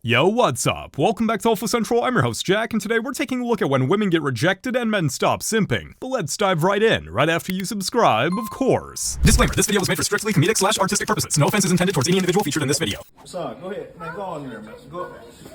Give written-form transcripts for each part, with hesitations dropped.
Yo, what's up? Welcome back to Alpha Central. I'm your host, Jack, and today we're taking a look at when women get rejected and men stop simping. But let's dive right in, right after you subscribe, of course. Disclaimer, this video was made for strictly comedic/artistic purposes. No offense is intended towards any individual featured in this video. Son, go ahead. Man, go on there, man. Go.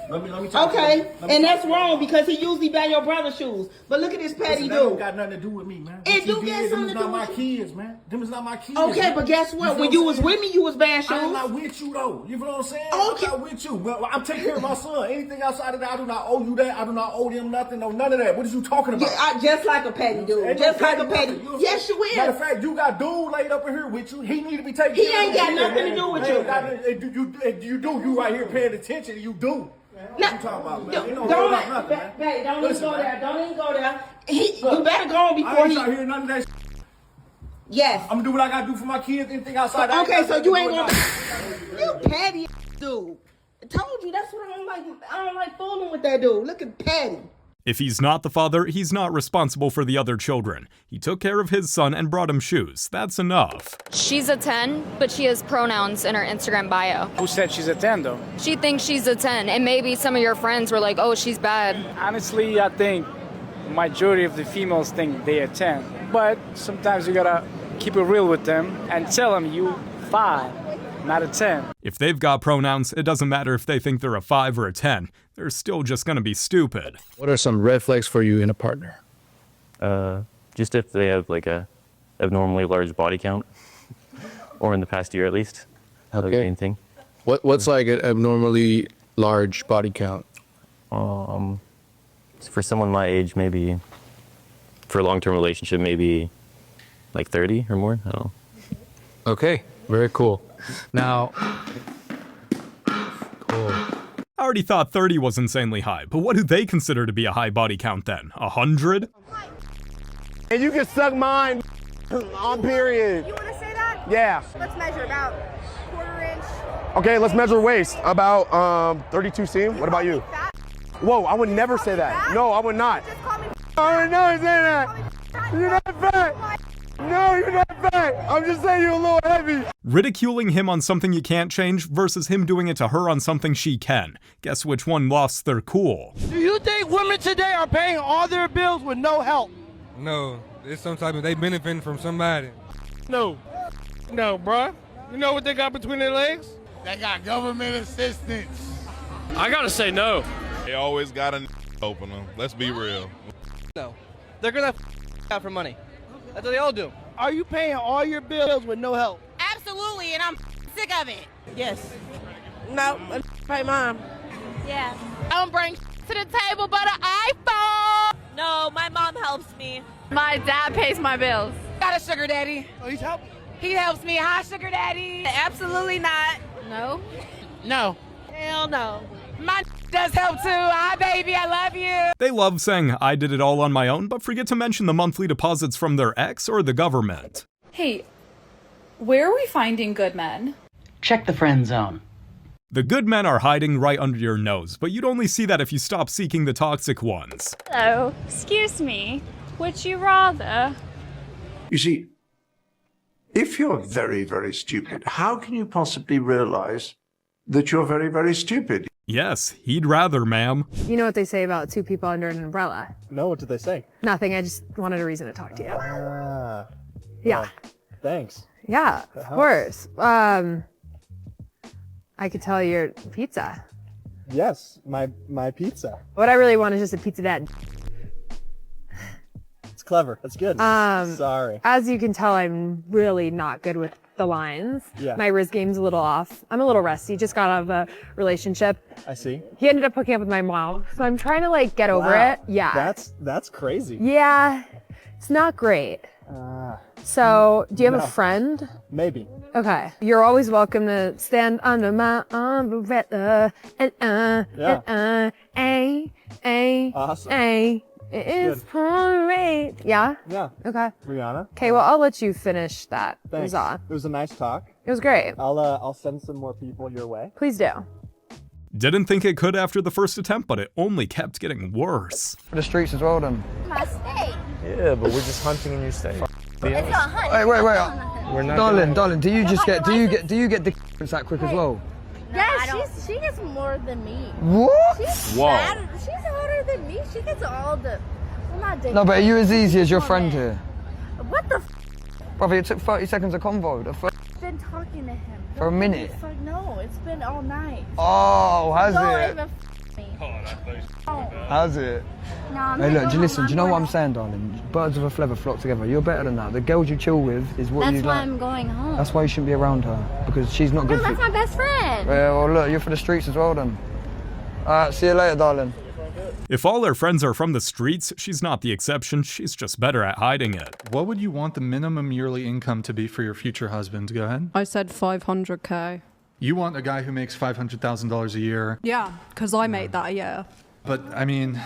Let me talk okay, and that's wrong because he usually buy your brother's shoes. But look at this petty dude. That don't got nothing to do with me, man. It do get something to do with you. Them is not my kids, man. Them is not my kids. Okay, man. But guess what? When you was with me, you was buying shoes. I'm not with you, though. You know what I'm saying? Okay. I'm not with you. But I'm taking care of my son. Anything outside of that, I do not owe you that. I do not owe them nothing. No, none of that. What are you talking about? Yeah, just like a petty dude. Just like a petty. Yes, you will. Matter of fact, you got dude laid up in here with you. He need to be taken care of. He ain't got nothing to do with you. You do. You right here paying attention. You do. What you talking about, man? Don't even go there. Don't even go there. You better go on before he... I ain't trying to hear none of that shit. Yes. I'm gonna do what I gotta do for my kids. Anything outside that. Okay, so you ain't gonna... You petty dude. I told you, that's what I don't like. I don't like fooling with that dude. Look at petty. If he's not the father, he's not responsible for the other children. He took care of his son and brought him shoes. That's enough. She's a 10, but she has pronouns in her Instagram bio. Who said she's a 10, though? She thinks she's a 10, and maybe some of your friends were like, oh, she's bad. Honestly, I think majority of the females think they're a 10. But sometimes you gotta keep it real with them and tell them you 5, not a 10. If they've got pronouns, it doesn't matter if they think they're a 5 or a 10. They're still just gonna be stupid. What are some red flags for you in a partner? Just if they have like a abnormally large body count, or in the past year at least. That's the main thing. What's like an abnormally large body count? For someone my age, maybe for a long-term relationship, maybe like 30 or more. I don't know. Okay, very cool. Now, cool. I already thought 30 was insanely high, but what do they consider to be a high body count then? 100? And you can suck mine on period. You want to say that? Yeah. Let's measure about quarter inch. Okay, let's measure waist. About 32 cm. What about you? Whoa, I would never say that. No, I would not. Just call me I would never say that. You're not fat. No, you're not fat. I'm just saying you're a little heavy. Ridiculing him on something you can't change versus him doing it to her on something she can. Guess which one lost their cool? Do you think women today are paying all their bills with no help? No, it's some type of they benefiting from somebody. No, bruh. You know what they got between their legs? They got government assistance. I gotta say no. They always got an open them. Let's be real. No, they're gonna out for money. That's what they all do. Are you paying all your bills with no help? Absolutely, and I'm sick of it. Yes. No, pay mom. Yeah. I don't bring to the table but an iPhone. No, my mom helps me. My dad pays my bills. Got a sugar daddy. Oh, he's helping. He helps me. Hi, sugar daddy. Absolutely not. No? No. Hell no. My does help too. Hi, baby. I love you. They love saying, I did it all on my own, but forget to mention the monthly deposits from their ex or the government. Hey, where are we finding good men? Check the friend zone. The good men are hiding right under your nose, but you'd only see that if you stop seeking the toxic ones. Hello, excuse me. Would you rather? You see, if you're very, very stupid, how can you possibly realize that you're very, very stupid? Yes, he'd rather, ma'am. You know what they say about two people under an umbrella? No, what did they say? Nothing, I just wanted a reason to talk to you. Yeah. Thanks. Yeah, of course. I could tell your pizza. Yes, my pizza. What I really want is just a pizza dad. It's clever. That's good. Sorry. As you can tell, I'm really not good with the lines. Yeah. My wrist game's a little off. I'm a little rusty. Just got out of a relationship. I see. He ended up hooking up with my mom, so I'm trying to like get over it. Yeah. That's crazy. Yeah, it's not great. So, do you have a friend? Maybe. Okay. You're always welcome to stand under my umbrella and Awesome. It's great. Yeah? Yeah. Okay. Rihanna. Okay, well, I'll let you finish that. Thanks. It was a nice talk. It was great. I'll send some more people your way. Please do. Didn't think it could after the first attempt, but it only kept getting worse. For the streets as well, then. My state. Yeah, but we're just hunting in your state. It's not hunting. Wait. We're not Darling, do you get the that quick as well? Yes. she gets more than me. What? She's Whoa. better. She's older than me. She gets all the. Well, not dating. No, but are you as easy as your friend here? What the? Brother, it took 30 seconds of convo. I've been talking to him. For a minute? Fuck no, it's been all night. Oh, has Don't it? even me. Has it? No, I'm Hey, gonna look, go listen, home. do you know what I'm saying, darling? Birds of a feather flock together. You're better than that. The girls you chill with is what That's you why like. I'm going home. That's why you shouldn't be around her, because she's not No, good that's for my best friend. Yeah, well, look, you're for the streets as well, then. Alright, see you later, darling. If all her friends are from the streets, she's not the exception, she's just better at hiding it. What would you want the minimum yearly income to be for your future husband? Go ahead. I said 500k. You want a guy who makes $500,000 a year. Yeah, because I make that a year. But, I mean...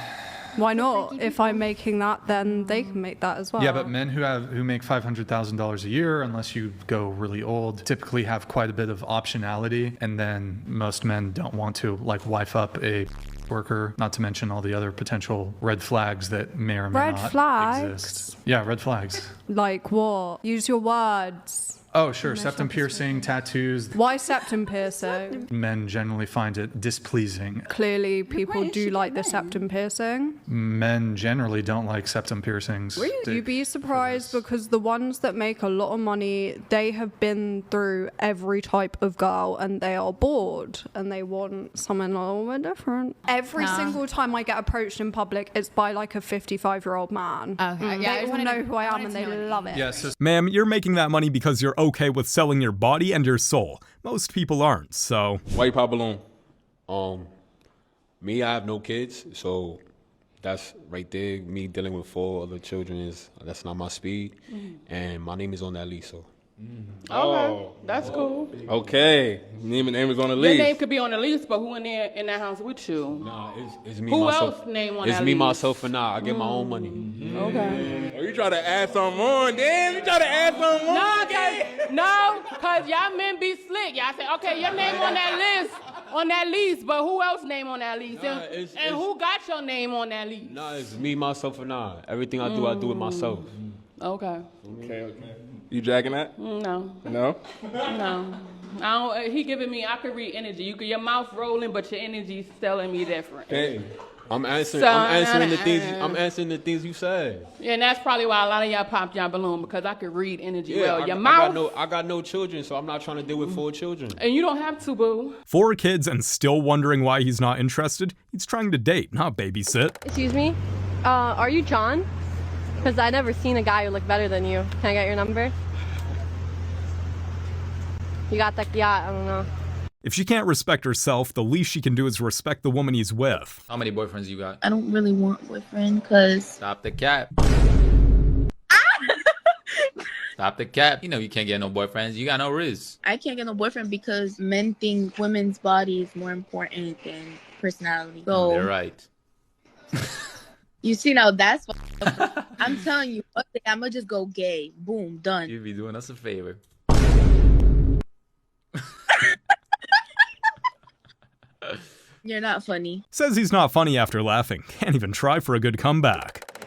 Why not? If I'm making that, then they can make that as well. Yeah, but men who make $500,000 a year, unless you go really old, typically have quite a bit of optionality. And then most men don't want to, like, wife up a worker, not to mention all the other potential red flags that may or may not exist. Yeah, red flags. Like what? Use your words. Oh, sure. Septum piercing, tattoos. Why septum piercing? Men generally find it displeasing. Clearly, people do like the septum piercing. Men generally don't like septum piercings. You'd be surprised because the ones that make a lot of money, they have been through every type of girl and they are bored and they want something a little bit different. Every single time I get approached in public, it's by like a 55-year-old man. Okay, yeah, They all know who I am and they love it. Yes. Ma'am, you're making that money because you're okay with selling your body and your soul. Most people aren't, so... Why you pop balloon? Me, I have no kids, so that's right there. Me dealing with 4 other children that's not my speed, and my name is on that lease, so... Okay, that's cool. Okay, name is on the Your lease. name could be on the lease, but who in there in that house with you? Nah, it's me, who myself. else name on it's that me, lease? myself, and I get my own money. Okay. Oh, you try to add something on, damn! You try to add something on? No, cause y'all men be slick. Y'all say, okay, your name on that lease, but who else name on that lease? Nah, and who got your name on that lease? Nah, it's me, myself, and I. Everything I do it myself. Okay. Okay. You jacking that? No. No? No. I don't, he giving me, I could read energy. Your mouth rolling, but your energy's telling me different. Hey, I'm answering the things you said. Yeah, and that's probably why a lot of y'all popped y'all balloon, because I could read energy Yeah, well. Your mouth. I got no children, so I'm not trying to deal with 4 children. And you don't have to, boo. 4 kids and still wondering why he's not interested? He's trying to date, not babysit. Excuse me? Are you John? Because I've never seen a guy who looked better than you. Can I get your number? You got that yacht, I don't know. If she can't respect herself, the least she can do is respect the woman he's with. How many boyfriends you got? I don't really want a boyfriend because... Stop the cap. Stop the cap. You know you can't get no boyfriends. You got no riz. I can't get no boyfriend because men think women's body is more important than personality. So They're right. You see, now that's I'm telling you, one day I'm gonna just go gay. Boom, done. You'd be doing us a favor. You're not funny. Says he's not funny after laughing. Can't even try for a good comeback.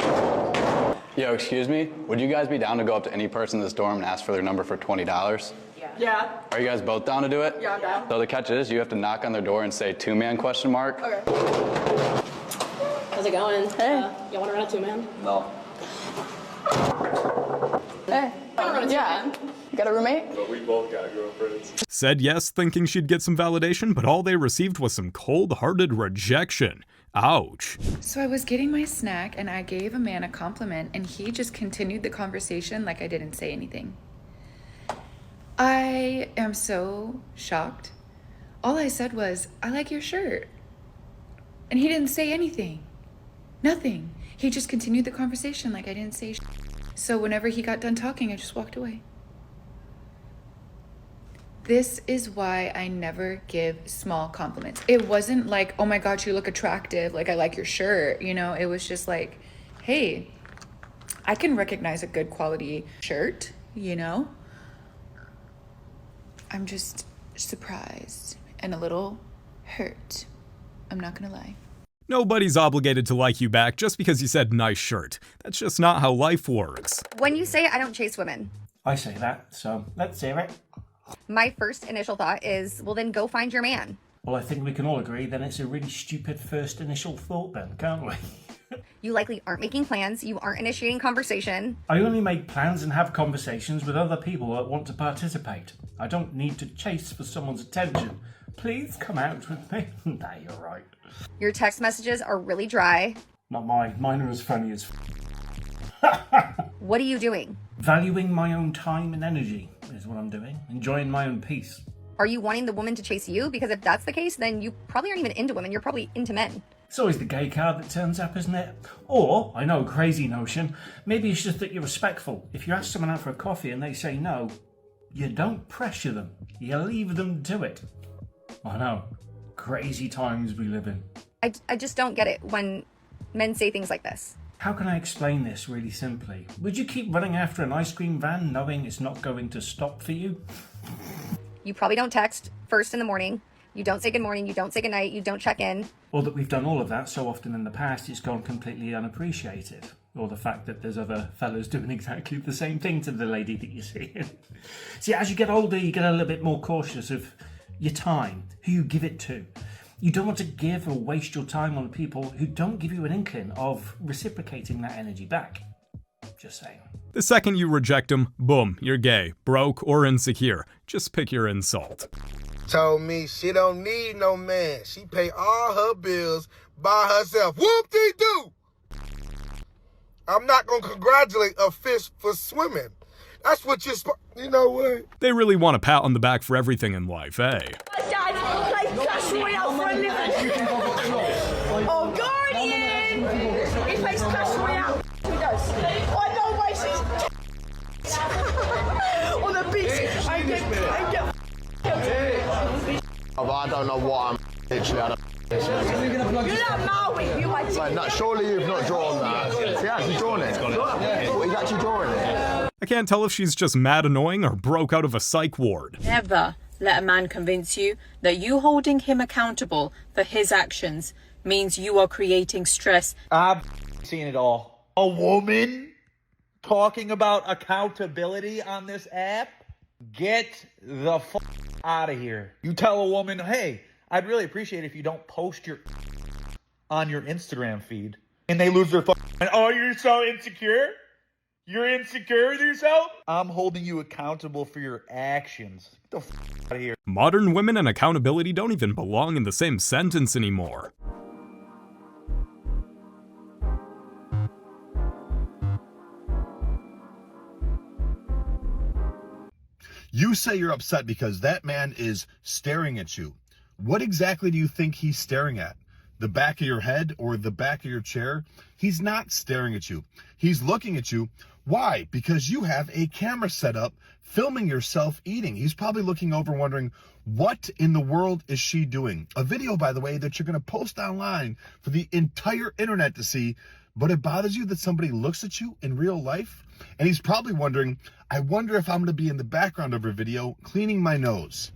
Yo, excuse me? Would you guys be down to go up to any person in this dorm and ask for their number for $20? Yeah. Are you guys both down to do it? Yeah, I'm down. So the catch is you have to knock on their door and say 2-man question mark. Okay. How's it going? Hey. You want to run a 2-man? No. Hey. Yeah. You got a roommate? But we both got girlfriends. Said yes, thinking she'd get some validation, but all they received was some cold-hearted rejection. Ouch. So I was getting my snack and I gave a man a compliment and he just continued the conversation like I didn't say anything. I am so shocked. All I said was, I like your shirt. And he didn't say anything. Nothing. He just continued the conversation like I didn't say shit. So whenever he got done talking, I just walked away. This is why I never give small compliments. It wasn't like, oh my God, you look attractive. Like, I like your shirt. You know, it was just like, hey, I can recognize a good quality shirt, you know? I'm just surprised and a little hurt. I'm not gonna lie. Nobody's obligated to like you back just because you said nice shirt. That's just not how life works. When you say I don't chase women, I say that, so let's hear it. my first initial thought is, well, then go find your man. Well, I think we can all agree then it's a really stupid first initial thought then, can't we? You likely aren't making plans, you aren't initiating conversation. I only make plans and have conversations with other people that want to participate. I don't need to chase for someone's attention. Please come out with me. Nah, you're right. Your text messages are really dry. Not mine. Mine are as funny as What are you doing? Valuing my own time and energy is what I'm doing. Enjoying my own peace. Are you wanting the woman to chase you? Because if that's the case, then you probably aren't even into women, you're probably into men. It's always the gay card that turns up, isn't it? Or, I know, crazy notion, maybe it's just that you're respectful. If you ask someone out for a coffee and they say no, you don't pressure them. You leave them to it. I know. Crazy times we live in. I just don't get it when men say things like this. How can I explain this really simply? Would you keep running after an ice cream van knowing it's not going to stop for you? You probably don't text first in the morning. You don't say good morning, you don't say good night, you don't check in. Or that we've done all of that so often in the past it's gone completely unappreciated. Or the fact that there's other fellas doing exactly the same thing to the lady that you see. See, as you get older, you get a little bit more cautious of your time, who you give it to. You don't want to give or waste your time on people who don't give you an inkling of reciprocating that energy back. Just saying. The second you reject them, boom, you're gay, broke, or insecure. Just pick your insult. Told me she don't need no man. She pay all her bills by herself. Whoop-de-doo! I'm not gonna congratulate a fish for swimming. That's what you're supposed. You know what? They really want a pat on the back for everything in life, eh? Dad, play Clash Royale for a living. Oh, Guardian! He plays Clash Royale. He does. I know races. On the beach, I get. I don't know what I'm literally. I don't. You're not Maui. You are. Like, no, surely you've not drawn that. He actually drawn it. He's actually drawing it. I can't tell if she's just mad annoying or broke out of a psych ward. Never let a man convince you that you holding him accountable for his actions means you are creating stress. I've seen it all. A woman talking about accountability on this app? Get the f out of here. You tell a woman, hey, I'd really appreciate it if you don't post your on your Instagram feed. And they lose their oh, you're so insecure? You're insecure with yourself? I'm holding you accountable for your actions. Get the f out of here. Modern women and accountability don't even belong in the same sentence anymore. You say you're upset because that man is staring at you. What exactly do you think he's staring at? The back of your head or the back of your chair? He's not staring at you. He's looking at you. Why? Because you have a camera set up filming yourself eating. He's probably looking over wondering, what in the world is she doing? A video, by the way, that you're going to post online for the entire internet to see, but it bothers you that somebody looks at you in real life? And he's probably wondering, I wonder if I'm going to be in the background of her video cleaning my nose.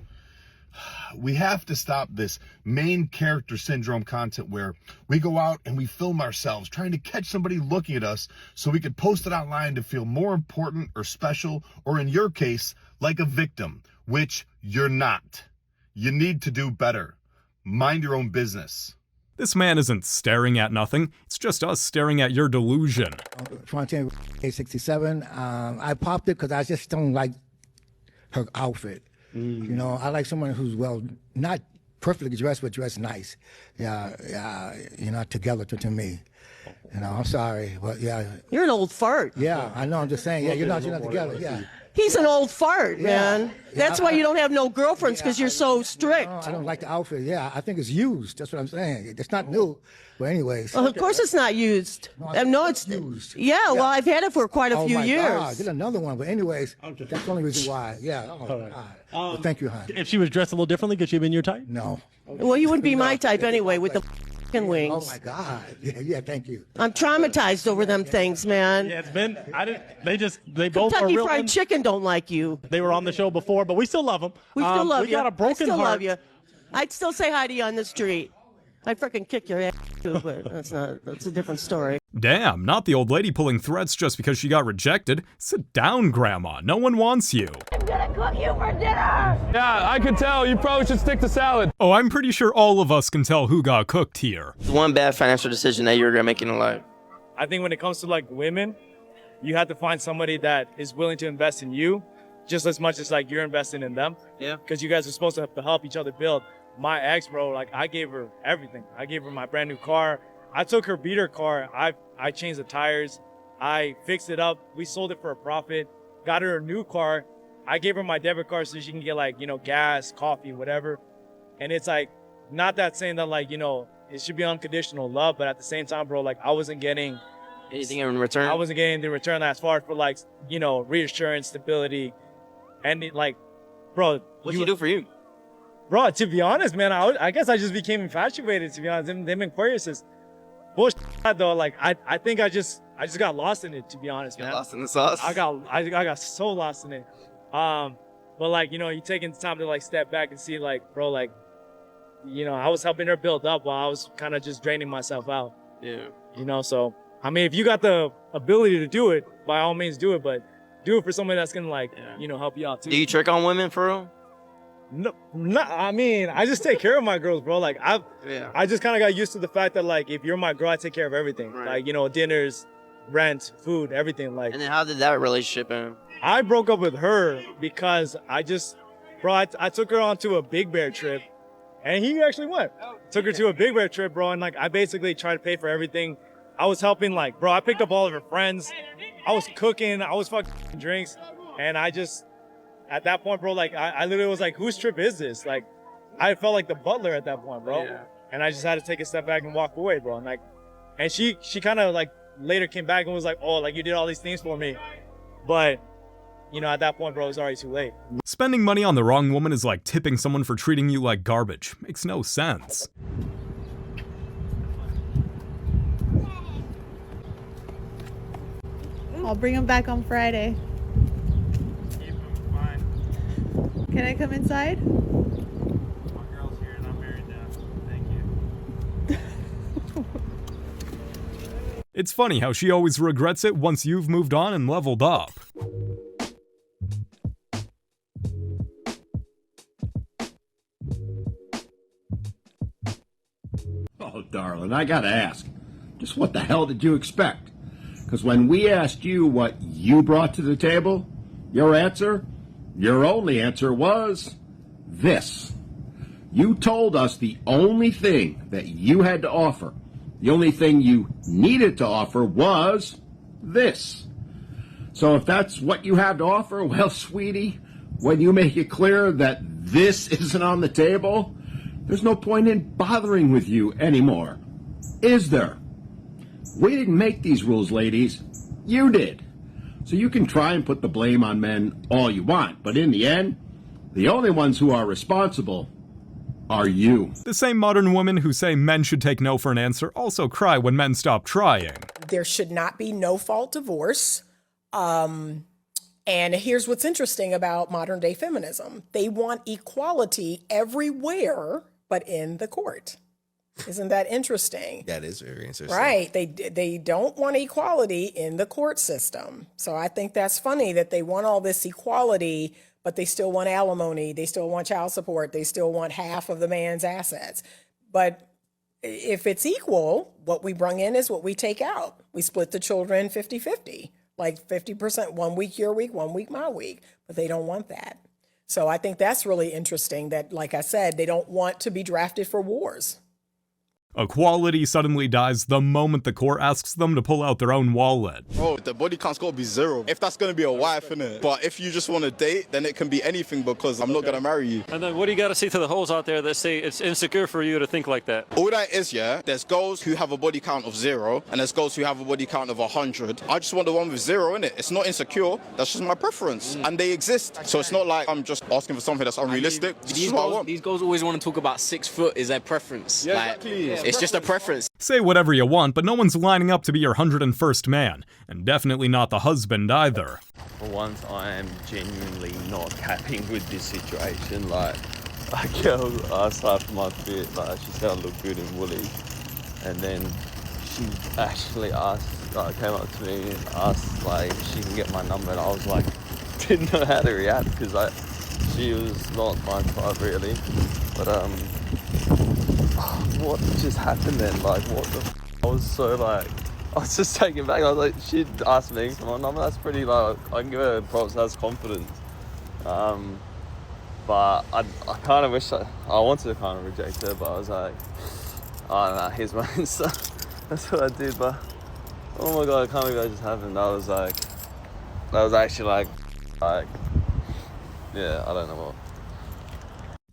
We have to stop this main character syndrome content where we go out and we film ourselves trying to catch somebody looking at us so we could post it online to feel more important or special, or in your case, like a victim, which you're not. You need to do better. Mind your own business. This man isn't staring at nothing. It's just us staring at your delusion. Frontier A67. I popped it because I just don't like her outfit. You know, I like someone who's, well, not perfectly dressed, but dressed nice. Yeah, you know, together to me. You know, I'm sorry, but yeah. You're an old fart. Yeah, I know, I'm just saying, yeah, you're not together, yeah. He's an old fart, man. That's why you don't have no girlfriends, because you're so strict. No, I don't like the outfit, yeah. I think it's used, that's what I'm saying. It's not new, but anyways. Well, of course it's not used. No, it's used. Yeah, well, I've had it for quite a few years. Oh, my God, get another one, but anyways, that's the only reason why. Yeah, oh, my God. Well, thank you, hon. If she was dressed a little differently, could she have been your type? No. Well, you wouldn't be my type anyway, with the wings. Oh my God! Yeah, thank you. I'm traumatized over them things, man. Yeah, it's been. They both Kentucky are real. Fried Chicken don't like you. They were on the show before, but we still love them. We still love you. We got a broken I still heart. love you. I'd still say hi to you on the street. I'd freaking kick your ass too, but that's a different story. Damn, not the old lady pulling threats just because she got rejected. Sit down, Grandma. No one wants you. gonna cook you for dinner! Yeah, I could tell. You probably should stick to salad. Oh, I'm pretty sure all of us can tell who got cooked here. One bad financial decision that you're gonna make in life. I think when it comes to like women, you have to find somebody that is willing to invest in you just as much as like you're investing in them. Yeah. Because you guys are supposed to have to help each other build. My ex, bro, like I gave her everything. I gave her my brand new car. I took her beater car. I changed the tires. I fixed it up. We sold it for a profit. Got her a new car. I gave her my debit card so she can get like, you know, gas, coffee, whatever. And it's like, not that saying that like, you know, it should be unconditional love, but at the same time, bro, like I wasn't getting anything in return. I wasn't getting the return as far for like, you know, reassurance, stability, and it, like, bro. What'd she do for you? Bro, to be honest, man, I guess I just became infatuated, to be honest. Them Aquariuses. Bullshit though, like I think I just got lost in it, to be honest, man. Lost in the sauce? I got so lost in it. But like, you know, you taking the time to like step back and see like, bro, like, you know, I was helping her build up while I was kind of just draining myself out. Yeah. You know, so I mean, if you got the ability to do it, by all means do it, but do it for somebody that's gonna like, you know, help you out too. Do you trick on women for real? No, I mean, I just take care of my girls, bro. Like I just kind of got used to the fact that like, if you're my girl, I take care of everything. Right. Like, you know, dinners, rent, food, everything. Like. And then how did that relationship end? I broke up with her because I took her onto a Big Bear trip, and he actually went. Took her to a Big Bear trip, bro, and like I basically tried to pay for everything. I was helping, like, bro, I picked up all of her friends. I was cooking, I was fucking drinks, and I just, at that point, bro, like I literally was like, whose trip is this? Like, I felt like the butler at that point, bro. Yeah. And I just had to take a step back and walk away, bro. And like, and she kind of like later came back and was like, oh, like you did all these things for me, but. You know, at that point, bro, it was already too late. Spending money on the wrong woman is like tipping someone for treating you like garbage. Makes no sense. I'll bring him back on Friday. Keep him fine. Can I come inside? My girl's here and I'm married now. Thank you. It's funny how she always regrets it once you've moved on and leveled up. Oh, darling, I gotta ask, just what the hell did you expect? Because when we asked you what you brought to the table, your only answer was this. You told us the only thing that you had to offer, the only thing you needed to offer was this. So if that's what you have to offer, well, sweetie, when you make it clear that this isn't on the table, there's no point in bothering with you anymore, is there? We didn't make these rules, ladies. You did. So you can try and put the blame on men all you want, but in the end, the only ones who are responsible are you. The same modern women who say men should take no for an answer also cry when men stop trying. There should not be no-fault divorce. And here's what's interesting about modern-day feminism. They want equality everywhere but in the court. Isn't that interesting? That is very interesting. Right. They don't want equality in the court system. So I think that's funny that they want all this equality, but they still want alimony. They still want child support. They still want half of the man's assets. But if it's equal, what we bring in is what we take out. We split the children 50-50, like 50%, 1 week your week, 1 week my week, but they don't want that. So I think that's really interesting that, like I said, they don't want to be drafted for wars. Equality suddenly dies the moment the court asks them to pull out their own wallet. Bro, the body count's got to be 0. If that's going to be a wife, innit? But if you just want to date, then it can be anything because I'm not going to marry you. And then what do you got to say to the hoes out there that say it's insecure for you to think like that? All that is, yeah, there's girls who have a body count of 0 and there's girls who have a body count of 100. I just want the one with 0, innit? It's not insecure. That's just my preference. And they exist. So it's not like I'm just asking for something that's unrealistic. I mean, these girls always want to talk about 6 foot is their preference. Yeah, like, exactly. It's just a preference. Say whatever you want, but no one's lining up to be your 101st man. And definitely not the husband either. For once, I am genuinely not capping with this situation. Like, a girl asked after my fit, like, she said I look good in woolly. And then she actually asked, came up to me and asked, like, if she can get my number. And I was like, didn't know how to react because she was not my type really. But what just happened then? Like, what the? I was so like, I was just taken back. I was like, she'd asked me for my number. That's pretty like, I can give her props. That's confidence. But I kind of wish I wanted to kind of reject her, but I was like, oh no, here's my Insta. That's what I did. But oh my god, I can't believe that just happened. That was actually like, yeah, I don't know what.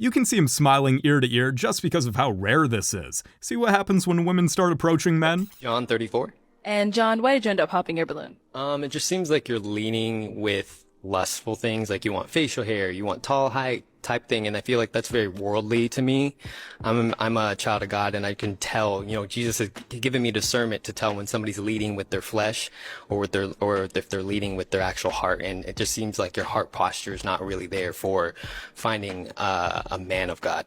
You can see him smiling ear to ear just because of how rare this is. See what happens when women start approaching men? John, 34. And John, why did you end up popping your balloon? It just seems like you're leaning with lustful things, like you want facial hair, you want tall height type thing, and I feel like that's very worldly to me. I'm a child of God, and I can tell, you know, Jesus has given me discernment to tell when somebody's leading with their flesh or if they're leading with their actual heart, and it just seems like your heart posture is not really there for finding a man of God.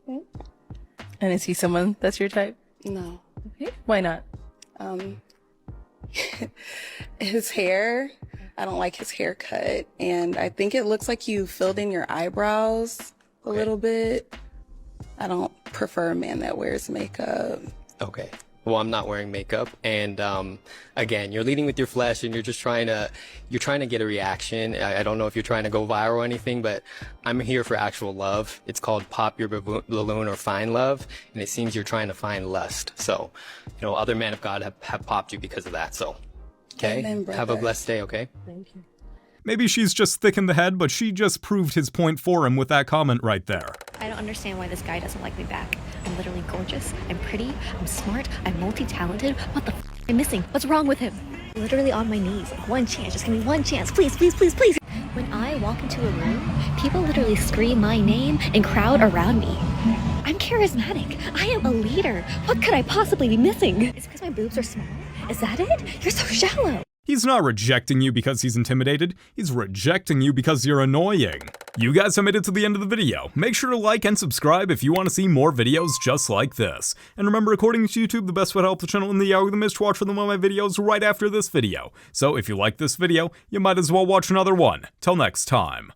Okay. And is he someone that's your type? No. Okay. Why not? His hair, I don't like his haircut, and I think it looks like you filled in your eyebrows a little bit. I don't prefer a man that wears makeup. Okay. Well, I'm not wearing makeup, and again, you're leading with your flesh, and you're trying to get a reaction. I don't know if you're trying to go viral or anything, but I'm here for actual love. It's called pop your balloon or find love, and it seems you're trying to find lust. So, you know, other men of God have popped you because of that. So, okay, Amen, have a blessed day. Okay. Thank you. Maybe she's just thick in the head, but she just proved his point for him with that comment right there. I don't understand why this guy doesn't like me back. I'm literally gorgeous, I'm pretty, I'm smart, I'm multi-talented. What the f am I missing? What's wrong with him? Literally on my knees, like, one chance, just give me one chance, please, please, please, please. When I walk into a room, people literally scream my name and crowd around me. I'm charismatic, I am a leader. What could I possibly be missing? Is it because my boobs are small? Is that it? You're so shallow. He's not rejecting you because he's intimidated, he's rejecting you because you're annoying. You guys have made it to the end of the video. Make sure to like and subscribe if you want to see more videos just like this. And remember, according to YouTube, the best way to help the channel in the algorithm is to watch one of my videos right after this video. So if you like this video, you might as well watch another one. Till next time.